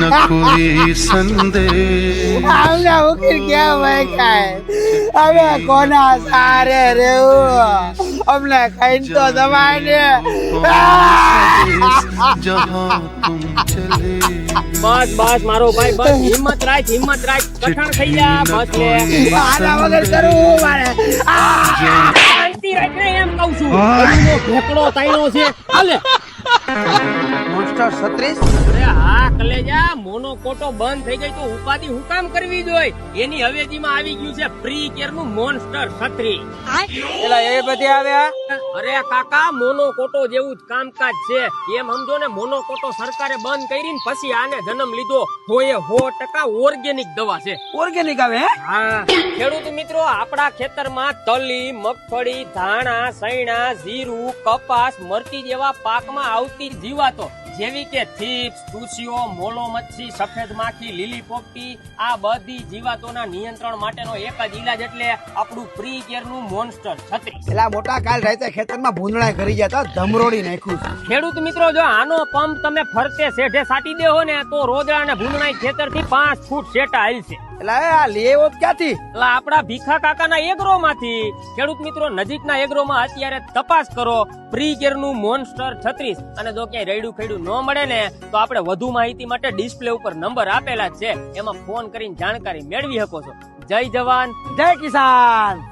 न कोई संदेश हमने उकिर क्या भाई खाए अबे कोना सारे रेऊ हमने कहीं तो दबाने जहाँ तुम चले બસ બસ મારો ભાઈ બસ હિંમત રાખ કઠણ થઈ જા બસ લે આના વગર કરવું મારે શાંતિ રાખ ને એમ કહું છું અલીનો ભેકડો તાઈનો છે હાલે મોન્સ્ટર 36 અરે હા કલેજા મોનોકોટો બંધ થઈ ગઈ તો ઉપાધિ હું કામ કરવી જોઈએ એની હવેલીમાં આવી ગયું છે પ્રી કેર નું મોન્સ્ટર 36 એલા એ બધી આવ્યા અરે કાકા મોનોકોટો જેવું જ કામકાજ છે એમ સમજો ને મોનોકોટો સરકારે બંધ કરીને પછી આને જન્મ લીધો હોય 100% ઓર્ગેનિક દવા છે ઓર્ગેનિક આવે હે હા ખેડૂત મિત્રો આપણા ખેતરમાં તલી મગફળી ધાણા સૈણા જીરું કપાસ મરચી જેવા પાકમાં આવતી જીવાતો જેવી કે થીપ્સ ટુસીઓ મોલો મચ્છી સફેદ માખી લીલી પોપટી આ બધી જીવાતોના નિયંત્રણ માટેનો એક જ ઈલાજ એટલે આપણું પ્રી કેર નું મોન્સ્ટર 36 એલા મોટા કાલ રાતે ખેતરમાં ભૂંદડા કરી જતા ધમરોડી નાખ્યું ખેડૂત મિત્રો જો આનો પંપ તમે ફરતે શેઢે સાટી દેહો ને તો રોદડા અને ભૂંદડા ખેતર થી 5 ફૂટ શેટા હાલશે એલા આ લેવો ક્યાંથી એટલે આપણા ભીખા કાકાના એગ્રો માંથી ખેડૂત મિત્રો નજીકના એગ્રો માં અત્યારે તપાસ કરો પ્રી કેર નું મોન્સ્ટર 36 અને જો ક્યાંય રેડું ખેડું ન મળે ને તો આપણે વધુ માહિતી માટે ડિસ્પ્લે ઉપર નંબર આપેલા જ છે એમાં ફોન કરીને જાણકારી મેળવી શકો છો જય જવાન જય કિસાન